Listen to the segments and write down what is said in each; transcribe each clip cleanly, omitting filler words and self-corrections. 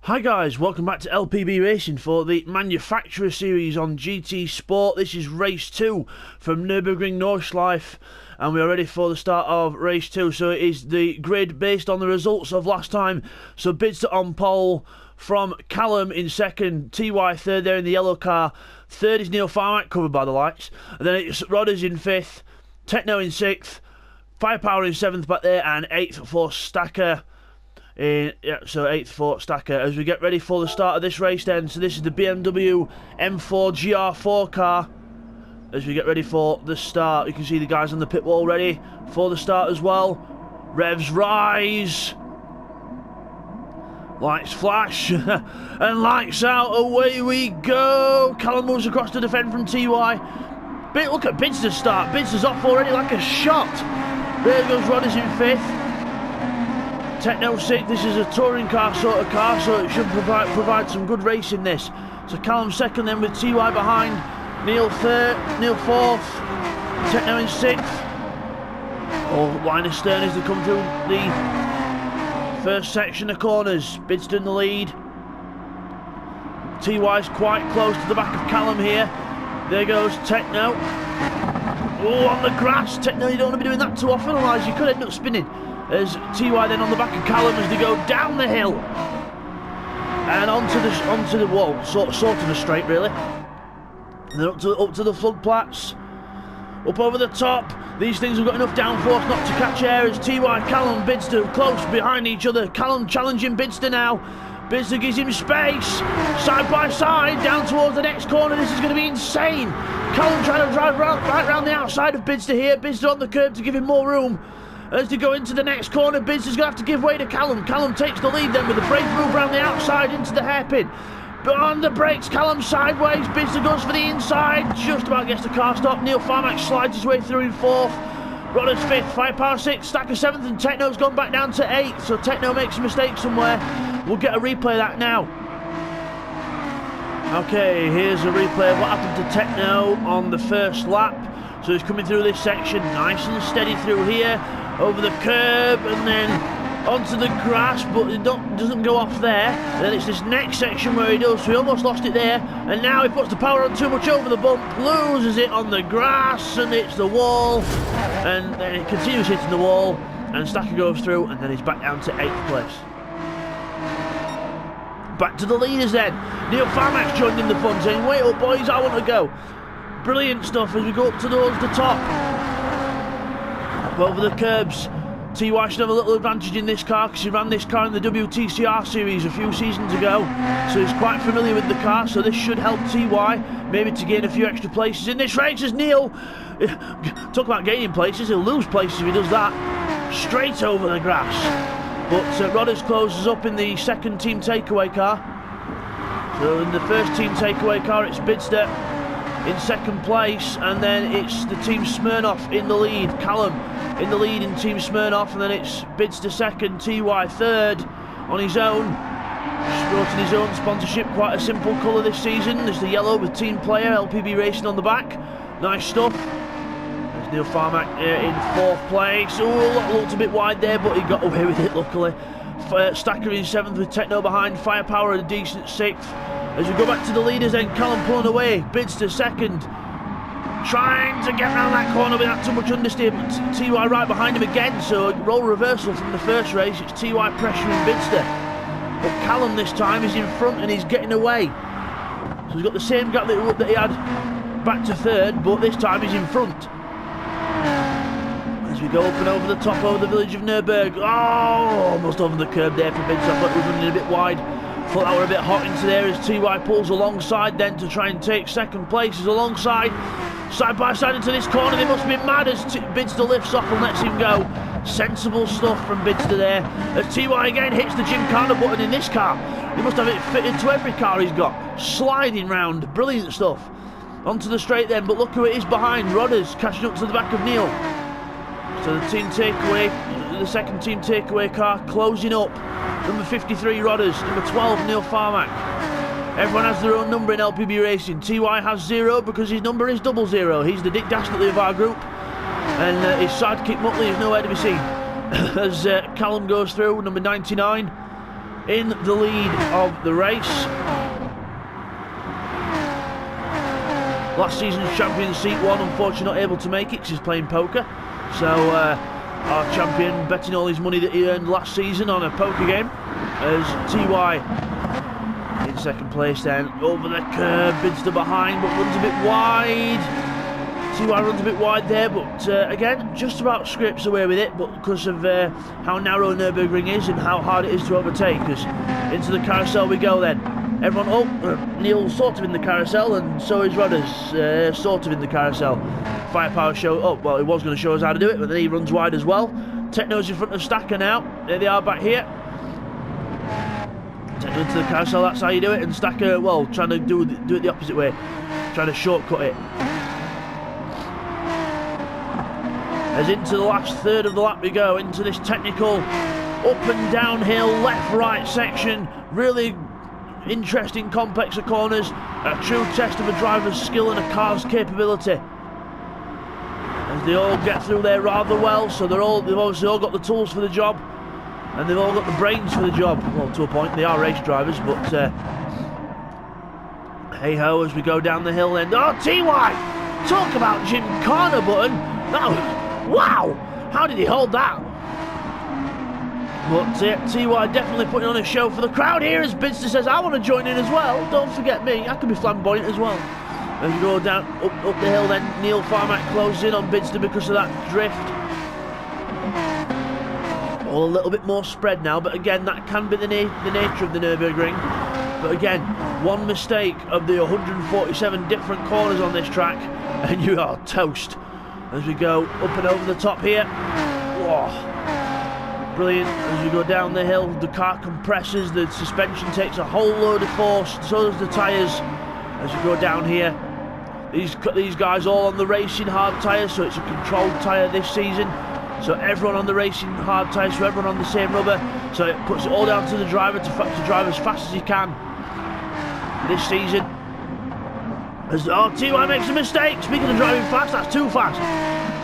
Hi guys, welcome back to LPB Racing for the Manufacturer Series on GT Sport. This is race 2 from Nurburgring Nordschleife and we are ready for the start of race 2. So it is the grid based on the results of last time. So Bidzster on pole from Callum in second, TY third there in the yellow car. Third is Neil Farmack, covered by the lights. And then it's Rodders in fifth, Techno in sixth, Firepower in seventh back there, and eighth for Stacker. So 8th for Stacker as we get ready for the start of this race then. So this is the BMW M4 GR4 car as we get ready for the start. You can see the guys on the pit wall ready for the start as well. Revs rise, lights flash and lights out. Away we go. Callum moves across to defend from TY. Look at Bidzster's start. Bidzster's off already like a shot. There goes Rodders in 5th. Techno 6th, this is a touring car sort of car, so it should provide some good racing this. So Callum 2nd then with TY behind, Neil 4th, Techno in 6th. Line astern as they come through the first section of corners. Bidzster in the lead. TY's quite close to the back of Callum here. There goes Techno. Oh, on the grass. Techno, you don't want to be doing that too often, otherwise you could end up spinning. As TY then on the back of Callum as they go down the hill and onto the wall, sort of a straight really. And then up to the floodplats, up over the top. These things have got enough downforce not to catch air as TY, Callum, Bidzster close behind each other. Callum challenging Bidzster now. Bidzster gives him space, side by side, down towards the next corner. This is going to be insane. Callum trying to drive right round the outside of Bidzster here. Bidzster on the curb to give him more room. As they go into the next corner, Bidzster's going to have to give way to Callum. Callum takes the lead then with a brake move around the outside into the hairpin. But on the brakes, Callum sideways. Bidzster goes for the inside. Just about gets the car stopped. Neil Farmack slides his way through in 4th. Rodders 5th, Firepower 6th, Stacker 7th, and Techno's gone back down to 8th. So Techno makes a mistake somewhere. We'll get a replay of that now. Okay, here's a replay of what happened to Techno on the first lap. So he's coming through this section, nice and steady through here, over the curb and then onto the grass, but it doesn't go off there. And then it's this next section where he does, so he almost lost it there. And now he puts the power on too much over the bump, loses it on the grass and hits the wall. And then it continues hitting the wall and Stacker goes through and then he's back down to 8th place. Back to the leaders then. Neil Farmack's joined in the fun saying, wait up boys, I want to go. Brilliant stuff as we go up towards the top. Up over the curbs. TY should have a little advantage in this car because he ran this car in the WTCR series a few seasons ago. So he's quite familiar with the car, so this should help TY maybe to gain a few extra places in this race as Neil, talk about gaining places, he'll lose places if he does that. Straight over the grass. But Rodders closes up in the second team takeaway car. So in the first team takeaway car it's Bidzster in second place, and then it's the team Smirnoff in the lead. Callum in the lead in team Smirnoff, and then it's Bidzster second, TY third on his own. Sporting his own sponsorship, quite a simple colour this season. There's the yellow with team player, LPB Racing on the back. Nice stuff. There's Neil Farmack in 4th place. Oh, looked a bit wide there, but he got away with it luckily. Stacker in 7th with Techno behind, Firepower a decent 6th. As we go back to the leaders then, Callum pulling away, Bidzster second. Trying to get around that corner without too much understeer, but TY right behind him again, so a role reversal from the first race. It's TY pressuring Bidzster. But Callum this time is in front and he's getting away. So he's got the same gap that he had back to 3rd, but this time he's in front. As we go up and over the top over the village of Nurburg. Oh, almost over the curb there for Bidzster. I thought he was running a bit wide. Thought that were a bit hot into there as TY pulls alongside then to try and take 2nd place. He's alongside, side by side into this corner. They must be mad as Bidzster lifts off and lets him go. Sensible stuff from Bidzster there. As TY again hits the Gymkhana button in this car. He must have it fitted to every car he's got. Sliding round, brilliant stuff. Onto the straight then, but look who it is behind. Rodders catching up to the back of Neil. So the team takeaway, the second team takeaway car closing up. Number 53 Rodders, number 12 Neil Farmack. Everyone has their own number in LPB Racing. TY has 0 because his number is 00. He's the Dick Dastardly of our group. And his sidekick Muttley is nowhere to be seen. As Callum goes through, number 99. in the lead of the race. Last season's champion, seat 1, unfortunately not able to make it because he's playing poker. So our champion betting all his money that he earned last season on a poker game, as TY in second place then. Over the curb, Bidzster behind, but runs a bit wide. TY runs a bit wide there, but again, just about scrapes away with it, but because of how narrow Nurburgring is and how hard it is to overtake us. Into the carousel we go then. Everyone, Neil's sort of in the carousel, and so is Rodders, sort of in the carousel. Firepower show, well, he was going to show us how to do it, but then he runs wide as well. Techno's in front of Stacker now. There they are back here. Techno into the carousel, that's how you do it, and Stacker, well, trying to do it the opposite way, trying to shortcut it. As into the last third of the lap we go, into this technical up and downhill, left-right section, really interesting complex of corners, a true test of a driver's skill and a car's capability. As they all get through there rather well, so they've obviously all got the tools for the job, and they've all got the brains for the job. Well, to a point, they are race drivers, but hey-ho as we go down the hill then. Oh, TY! Talk about Gymkhana button! That was, wow! How did he hold that? But TY definitely putting on a show for the crowd here as Bidzster says, I want to join in as well. Don't forget me, I can be flamboyant as well. As we go down up the hill then, Neil Farmack closes in on Bidzster because of that drift. All a little bit more spread now, but again, that can be the nature of the Nürburgring. But again, one mistake of the 147 different corners on this track, and you are toast. As we go up and over the top here. Whoa. Brilliant. As we go down the hill, the car compresses, the suspension takes a whole load of force, so does the tyres. As we go down here, these guys all on the racing hard tyres, so it's a controlled tyre this season. So everyone on the racing hard tyres, so everyone on the same rubber. So it puts it all down to the driver to drive as fast as he can this season. As TY makes a mistake. Speaking of driving fast, that's too fast.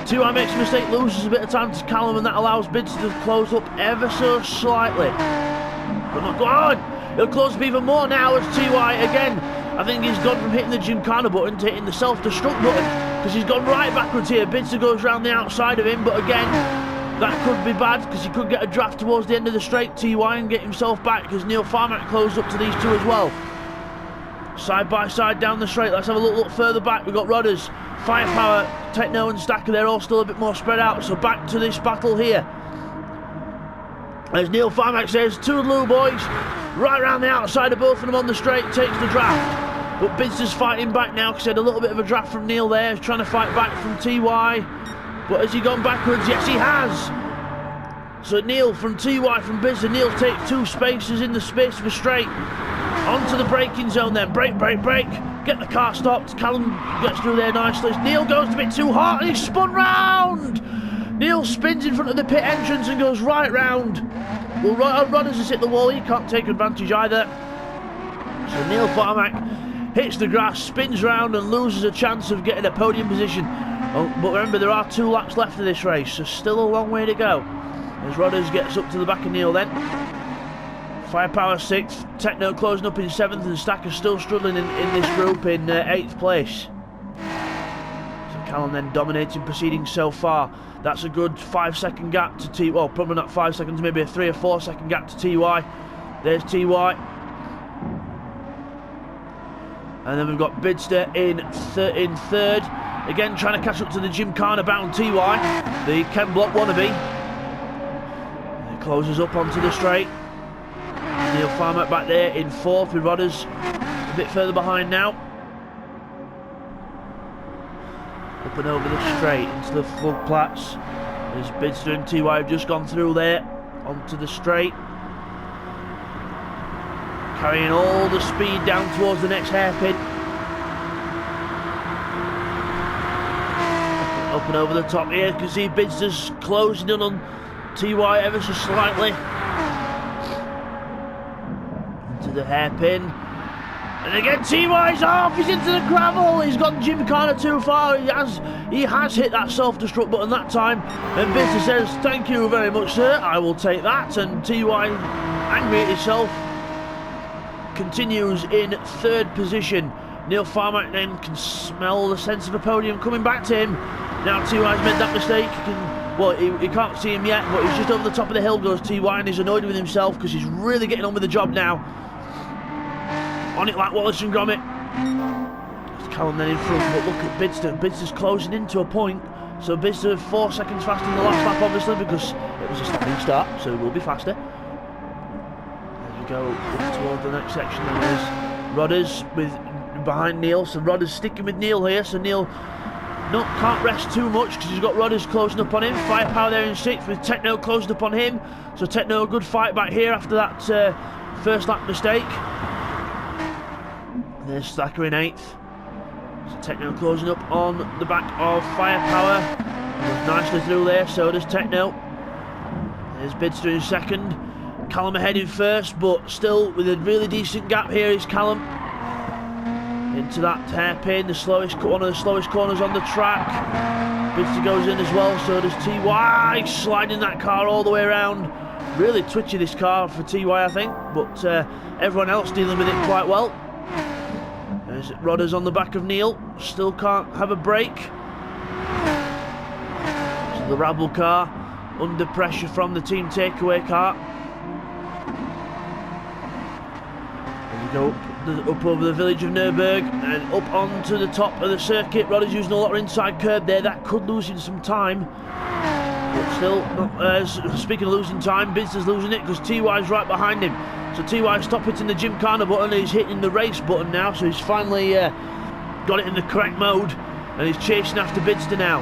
TY makes a mistake, loses a bit of time to Callum, and that allows Bidzster to close up ever so slightly. But not go on. He'll close up even more now as TY again. I think he's gone from hitting the Gymkhana button to hitting the self-destruct button, because he's gone right backwards here. Bidzster goes round the outside of him, but again, that could be bad because he could get a draft towards the end of the straight, TY, and get himself back because Neil Farmack closed up to these two as well. Side by side down the straight. Let's have a look further back. We've got Rodders, Firepower, Techno and Stacker. They're all still a bit more spread out. So back to this battle here. As Neil Farmack says, toodaloo boys. Right round the outside of both of them on the straight. Takes the draft. But Bidzster's fighting back now because he had a little bit of a draft from Neil there. He's trying to fight back from TY. But has he gone backwards? Yes, he has. So Neil from TY from Bidzster. Neil takes 2 spaces in the space for straight. Onto the braking zone then. Brake, brake, brake. Get the car stopped. Callum gets through there nicely. Neil goes a bit too hard and he's spun round. Neil spins in front of the pit entrance and goes right round. Well, Rodders has hit the wall. He can't take advantage either. So Neil Farmack hits the grass, spins round and loses a chance of getting a podium position. Oh, but remember, there are 2 laps left of this race, so still a long way to go. As Rodders gets up to the back of Neil then. Firepower 6th, Techno closing up in 7th, and Stacker still struggling in this group in 8th place. So Callum then dominating proceedings so far. That's a good 5-second gap to TY. Well, probably not 5 seconds, maybe a 3 or 4 second gap to TY. There's TY. And then we've got Bidzster in 3rd. Again, trying to catch up to the Gymkhana bound TY, the Ken Block wannabe. And he closes up onto the straight. Neil Farmack back there in 4th with Rodders a bit further behind now. Up and over the straight into the floodplats. As Bidzster and TY have just gone through there onto the straight. Carrying all the speed down towards the next hairpin. Up and over the top here. You can see Bidzster's closing in on TY ever so slightly. To the hairpin. And again, TY's off. He's into the gravel. He's gone gymkhana too far. He has hit that self-destruct button that time. And Bidzster says, "Thank you very much, sir. I will take that." And TY, angry at himself, continues in 3rd position. Neil Farmer then can smell the sense of a podium coming back to him. Now TY's made that mistake. He can't see him yet, but he's just over the top of the hill goes TY, and he's annoyed with himself because he's really getting on with the job now. On it like Wallace and Gromit. It's Callum then in front, but look at Bidzster. Bidzster's closing into a point. So Bidzster 4 seconds faster than the last lap, obviously, because it was a standing start, so he will be faster. As we go up towards the next section, then there's Rodders behind Neil. So Rodders sticking with Neil here, so Neil can't rest too much because he's got Rodders closing up on him. Firepower there in 6th with Techno closing up on him. So Techno a good fight back here after that first lap mistake. There's Stacker in 8th. So Techno closing up on the back of Firepower. Goes nicely through there, so does Techno. There's Bidzster in 2nd. Callum ahead in 1st, but still with a really decent gap here is Callum. Into that hairpin, one of the slowest corners on the track. Bidzster goes in as well, so does TY, sliding that car all the way around. Really twitchy this car for TY, I think, but everyone else dealing with it quite well. There's Rodders on the back of Neil, still can't have a break. So the Rabble car under pressure from the team takeaway car. There we go. Up over the village of Nurburgring and up onto the top of the circuit. Rodders using a lot of inside curb there. That could lose him some time. But still, speaking of losing time, Bidzster's losing it because TY's right behind him. So TY stopped hitting the gymkhana button and he's hitting the race button now. So he's finally got it in the correct mode and he's chasing after Bidzster now.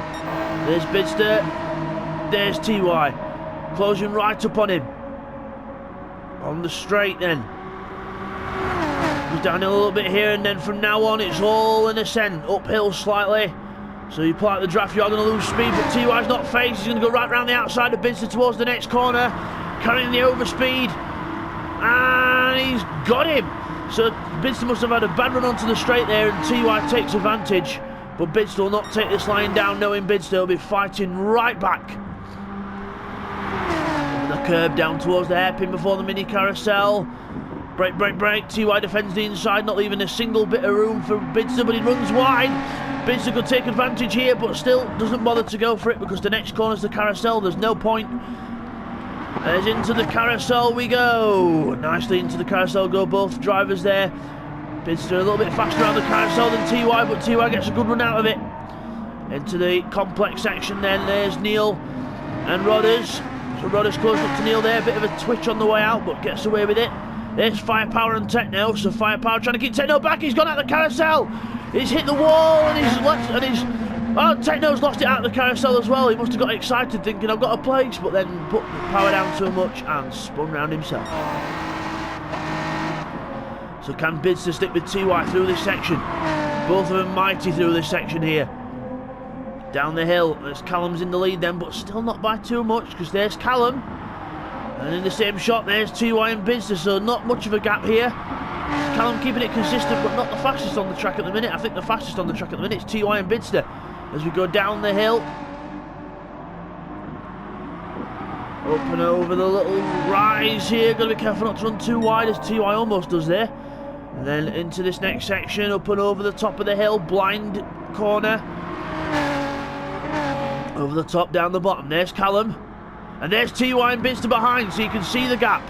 There's Bidzster. There's TY. Closing right up on him. On the straight then. Goes down a little bit here, and then from now on it's all an ascent, uphill slightly. So you pull out the draft, you're going to lose speed, but TY's not phased. He's going to go right round the outside of Bidzster towards the next corner, carrying the overspeed, and he's got him. So Bidzster must have had a bad run onto the straight there, and TY takes advantage. But Bidzster will not take this line down, knowing Bidzster will be fighting right back. Over the curb down towards the hairpin before the mini carousel. Break, break, break. TY defends the inside, not leaving a single bit of room for Bidzster, but he runs wide. Bidzster could take advantage here, but still doesn't bother to go for it because the next corner's the carousel. There's no point. As into the carousel we go. Nicely into the carousel go both drivers there. Bidzster a little bit faster around the carousel than TY, but TY gets a good run out of it. Into the complex section then. There's Neil and Rodders. So Rodders close up to Neil there. Bit of a twitch on the way out, but gets away with it. There's Firepower and Techno, so Firepower trying to keep Techno back. He's gone out the carousel. He's hit the wall and Techno's lost it out of the carousel as well. He must have got excited thinking I've got a place, but then put the power down too much and spun round himself. So can Bidzster stick with TY through this section? Both of them mighty through this section here. Down the hill, there's Callum's in the lead then, but still not by too much because there's Callum. And in the same shot, there's TY and Bidzster, so not much of a gap here. Callum keeping it consistent, but not the fastest on the track at the minute. I think the fastest on the track at the minute is TY and Bidzster. As we go down the hill. Up and over the little rise here. Got to be careful not to run too wide, as TY almost does there. And then into this next section, up and over the top of the hill. Blind corner. Over the top, down the bottom. There's Callum. And there's TY and Bidzster behind, so you can see the gap.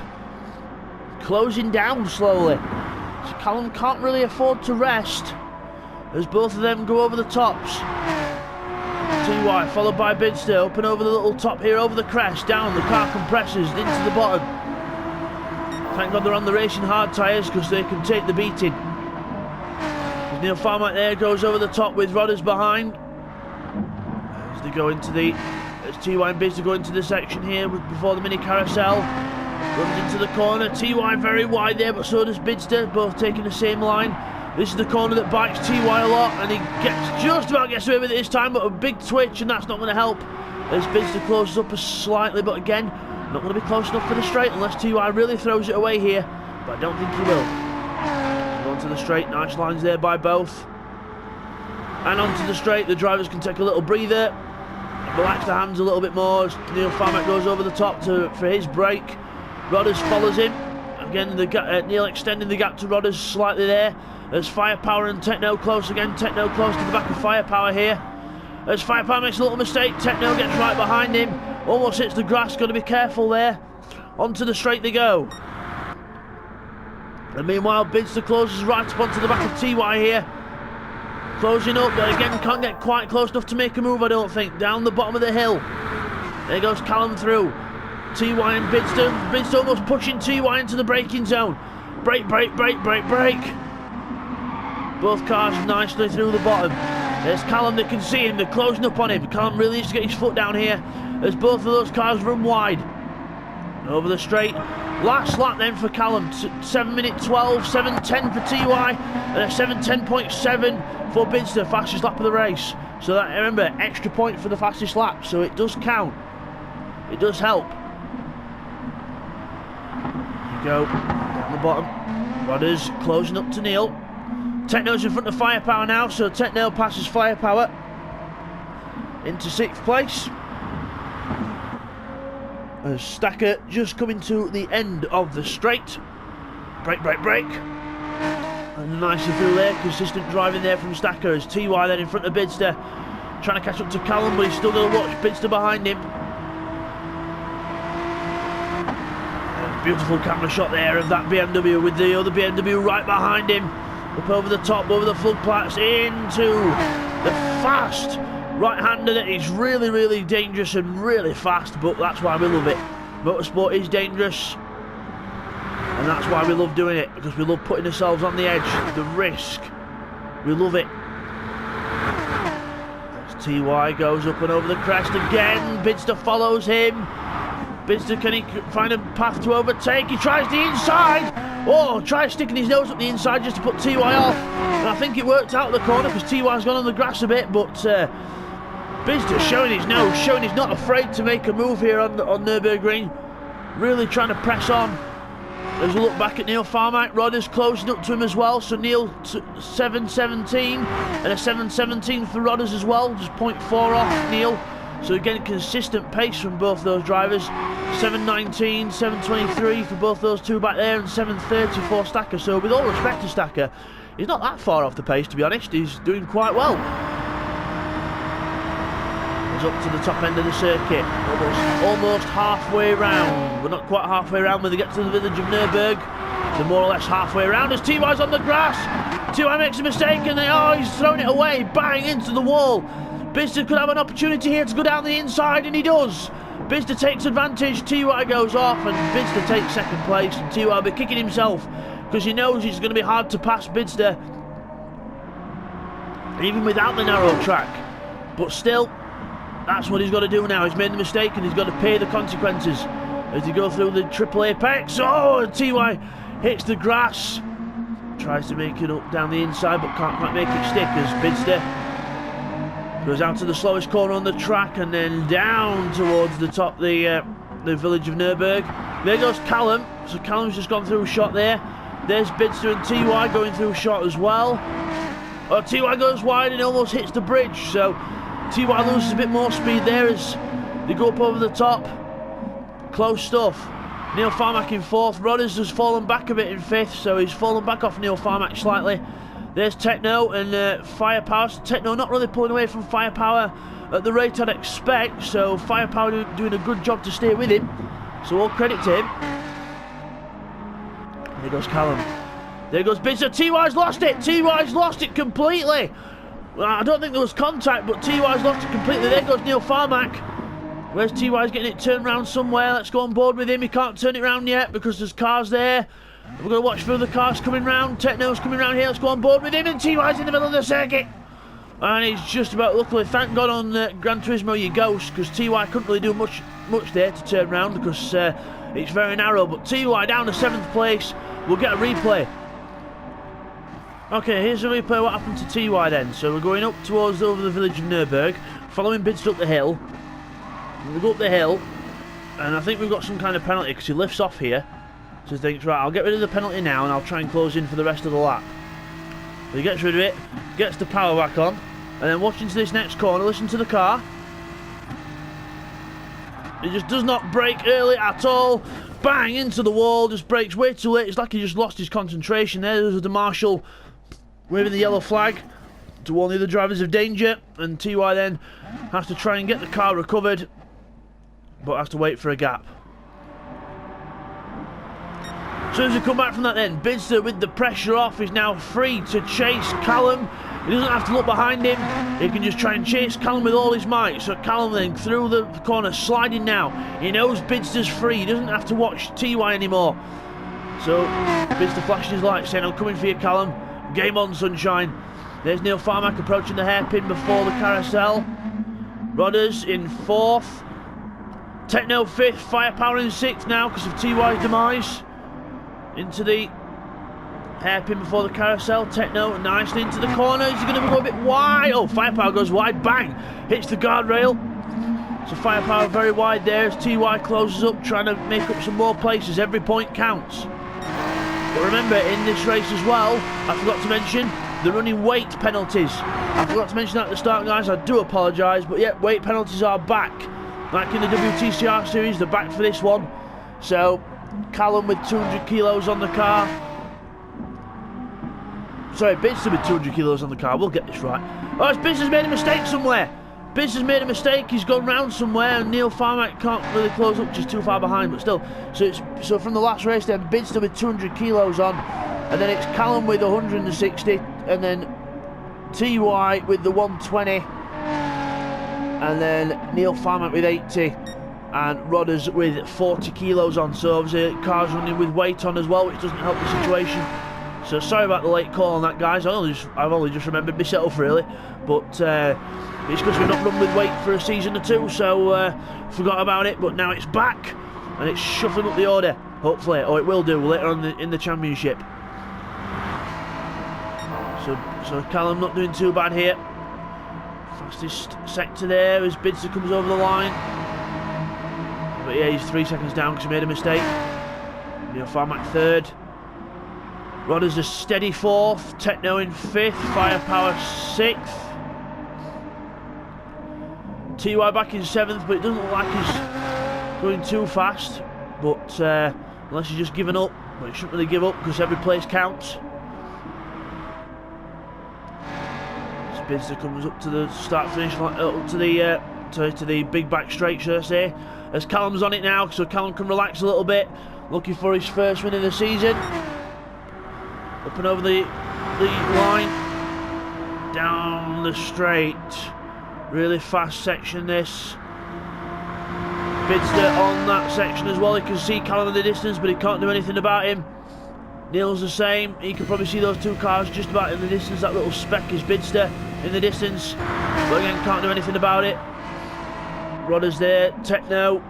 Closing down slowly. So Callum can't really afford to rest as both of them go over the tops. TY followed by Bidzster, up and over the little top here, over the crest, down, the car compresses into the bottom. Thank God they're on the racing hard tyres because they can take the beating. Neil Farmer there goes over the top with Rodders behind. As they go into the... As TY and Bidzster go into the section here before the mini carousel. Runs into the corner. TY very wide there, but so does Bidzster, both taking the same line. This is the corner that bites TY a lot, and he just about gets away with it this time, but a big twitch, and that's not going to help. As Bidzster closes up slightly, but again, not going to be close enough for the straight unless TY really throws it away here, but I don't think he will. So on onto the straight. Nice lines there by both. And onto the straight, the drivers can take a little breather, relax their hands a little bit more as Neil Farmack goes over the top for his break. Rodders follows him. Again, Neil extending the gap to Rodders slightly there. As Firepower and Techno close again. Techno close to the back of Firepower here. As Firepower makes a little mistake, Techno gets right behind him. Almost hits the grass, got to be careful there. Onto the straight they go. And meanwhile, Bidzster closes right up onto the back of TY here. Closing up, but again can't get quite close enough to make a move, I don't think. Down the bottom of the hill. There goes Callum through. TY and Bidzster. Bidzster almost pushing TY into the braking zone. Brake, brake, brake, brake, brake. Both cars nicely through the bottom. There's Callum, they can see him, they're closing up on him. Callum really needs to get his foot down here as both of those cars run wide. Over the straight. Last lap then for Callum, 7 minute 12, 7:10 for TY, and a 7:10.7 for Bidzster, fastest lap of the race. So that, remember, extra point for the fastest lap, so it does count. It does help. Here you go, down the bottom. Rodders closing up to Neil. Techno's in front of Firepower now, so Techno passes Firepower into 6th place. As Stacker just coming to the end of the straight. Brake, brake, brake. And nicely through there, consistent driving there from Stacker as TY then in front of Bidzster. Trying to catch up to Callum, but he's still going to watch Bidzster behind him. Beautiful camera shot there of that BMW with the other BMW right behind him. Up over the top, over the floodplains, into the fast right-hander that is really, really dangerous and really fast, but that's why we love it. Motorsport is dangerous, and that's why we love doing it, because we love putting ourselves on the edge, the risk. We love it. As TY goes up and over the crest again, Bidzster follows him. Bidzster, can he find a path to overtake? He tries the inside. Oh, tries sticking his nose up the inside just to put TY off. And I think it worked out the corner because TY's gone on the grass a bit, but Bidzster showing his nose, showing he's not afraid to make a move here on Nurburgring. Really trying to press on. As we look back at Neil Farmack, Rodders closing up to him as well. So Neil 7:17 and a 7:17 for Rodders as well. Just 0.4 off Neil. So again, consistent pace from both those drivers. 7:19, 7:23 for both those two back there, and 7:30 for Stacker. So with all respect to Stacker, he's not that far off the pace, to be honest. He's doing quite well. He's up to the top end of the circuit, almost halfway round. We're not quite halfway round when they get to the village of Nurburg. They're more or less halfway around as TY's on the grass. TY makes a mistake and he's thrown it away, bang into the wall. Bidzster could have an opportunity here to go down the inside, and he does. Bidzster takes advantage, TY goes off, and Bidzster takes 2nd place, and TY will be kicking himself because he knows it's going to be hard to pass Bidzster, even without the narrow track. But still, that's what he's got to do now. He's made the mistake, and he's got to pay the consequences as they go through the triple apex. Oh, TY hits the grass, tries to make it up down the inside, but can't quite make it stick as Bidzster goes out to the slowest corner on the track and then down towards the top, the village of Nurburg. There goes Callum. So Callum's just gone through a shot there. There's Bidzster and TY going through a shot as well. Oh, TY goes wide and almost hits the bridge. So TY loses a bit more speed there as they go up over the top. Close stuff. Neil Farmack in 4th. Rodders has fallen back a bit in 5th, so he's fallen back off Neil Farmack slightly. There's Techno and Firepower. Techno not really pulling away from Firepower at the rate I'd expect, so Firepower doing a good job to stay with him, so all credit to him. There goes Callum. There goes Bidzster. TY's lost it. TY's lost it completely. Well, I don't think there was contact, but TY's lost it completely. There goes Neil Farmack. Where's TY's getting it turned round somewhere? Let's go on board with him. He can't turn it round yet because there's cars there. We're going to watch for the cars coming round. Techno's coming round here. Let's go on board with him. And TY's in the middle of the circuit. And he's just about, luckily, thank God on Gran Turismo you Ghost, because TY couldn't really do much there to turn round because it's very narrow. But TY down to 7th place. We'll get a replay. Okay, here's a replay of what happened to TY then. So we're going up towards over the village of Nurburg, following Bidzster up the hill. We go up the hill, and I think we've got some kind of penalty because he lifts off here. So he thinks, right, I'll get rid of the penalty now and I'll try and close in for the rest of the lap. He gets rid of it, gets the power back on, and then watch into this next corner, listen to the car. He just does not brake early at all. Bang, into the wall, just brakes way too late. It's like he just lost his concentration there. There's the marshal waving the yellow flag to warn the other drivers of danger, and TY then has to try and get the car recovered, but has to wait for a gap. As soon as we come back from that then, Bidzster with the pressure off is now free to chase Callum. He doesn't have to look behind him, he can just try and chase Callum with all his might. So Callum then through the corner, sliding now. He knows Bidzster's free, he doesn't have to watch TY anymore. So Bidzster flashing his lights saying, I'm coming for you, Callum. Game on, sunshine. There's Neil Farmack approaching the hairpin before the carousel. Rodders in 4th. Techno 5th, Firepower in 6th now because of TY's demise. Into the hairpin before the carousel. Techno nicely into the corner. Is he going to go a bit wide? Oh, Firepower goes wide. Bang! Hits the guardrail. So Firepower very wide there as TY closes up, trying to make up some more places. Every point counts. But remember, in this race as well, I forgot to mention the running weight penalties. I forgot to mention that at the start, guys. I do apologise, but yeah, weight penalties are back. Like in the WTCR series, they're back for this one. So Callum with 200 kilos on the car. Sorry, Bidzster with 200 kilos on the car. We'll get this right. Oh, Bidzster's made a mistake somewhere. Bidzster's made a mistake. He's gone round somewhere, and Neil Farmack can't really close up, just too far behind. But still, so from the last race, then Bidzster with 200 kilos on, and then it's Callum with 160, and then TY with the 120, and then Neil Farmack with 80. And Rodders with 40 kilos on, so obviously cars running with weight on as well, which doesn't help the situation. So sorry about the late call on that, guys. I've only just remembered myself really, but it's because we've not run with weight for a season or two, so forgot about it. But now it's back, and it's shuffling up the order, hopefully, or it will do later on in the championship. So Callum not doing too bad here. Fastest sector there as Bidzster comes over the line. But yeah, he's 3 seconds down because he made a mistake. Neil Farmack 3rd. Rodders a steady 4th. Techno in 5th. Firepower 6th. TY back in 7th, but it doesn't look like he's going too fast. But unless he's just given up. But he shouldn't really give up because every place counts. Bidzster comes up to the start-finish line, up to the big back straight, should I say. As Callum's on it now, so Callum can relax a little bit, looking for his first win of the season. Up and over the line, down the straight. Really fast section this. Bidzster on that section as well. He can see Callum in the distance, but he can't do anything about him. Neil's the same. He can probably see those two cars just about in the distance. That little speck is Bidzster in the distance, but again can't do anything about it. Rodders there, Techno,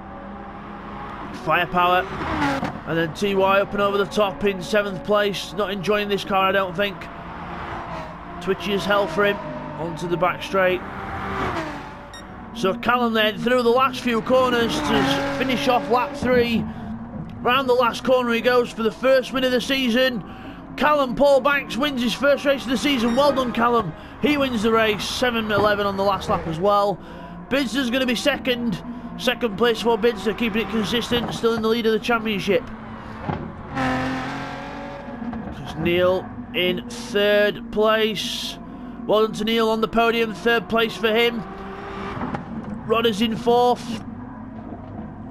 Firepower, and then TY up and over the top in 7th place. Not enjoying this car, I don't think. Twitchy as hell for him, onto the back straight. So Callum then through the last few corners to finish off lap 3. Round the last corner he goes for the first win of the season. Callum Paul Banks wins his first race of the season. Well done, Callum. He wins the race, 7:11 on the last lap as well. Bidzster's going to be second place for Bidzster, keeping it consistent, still in the lead of the championship. Neil in 3rd place. Well done to Neil on the podium, 3rd place for him. Rodders in 4th.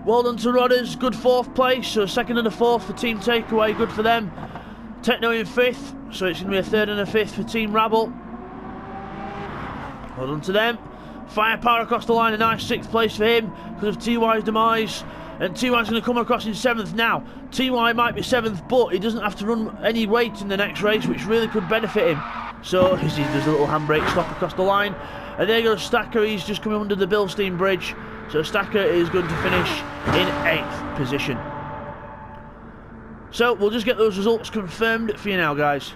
Well done to Rodders, good 4th place, so 2nd and a 4th for Team Takeaway, good for them. Techno in 5th, so it's going to be a 3rd and a 5th for Team Rabble. Well done to them. Firepower across the line, a nice 6th place for him because of TY's demise. And TY's going to come across in 7th now. TY might be 7th, but he doesn't have to run any weight in the next race, which really could benefit him. So he does a little handbrake stop across the line. And there goes Stacker, he's just coming under the Bilstein Bridge. So Stacker is going to finish in 8th position. So we'll just get those results confirmed for you now, guys.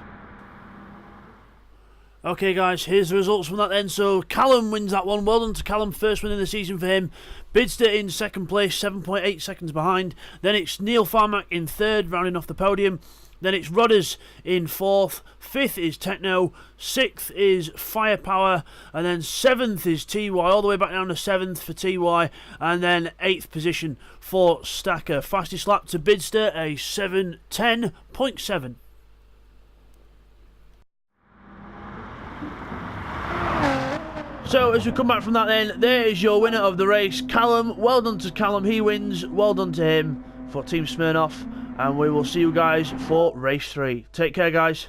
Okay guys, here's the results from that then. So Callum wins that one. Well done to Callum, first win of the season for him. Bidzster in 2nd place, 7.8 seconds behind. Then it's Neil Farmack in 3rd, rounding off the podium. Then it's Rodders in 4th, 5th is Techno, 6th is Firepower, and then 7th is TY, all the way back down to 7th for TY, and then 8th position for Stacker. Fastest lap to Bidzster, a 7:10.7. So as we come back from that then, there is your winner of the race, Callum. Well done to Callum, he wins. Well done to him for Team Smirnoff. And we will see you guys for race 3. Take care, guys.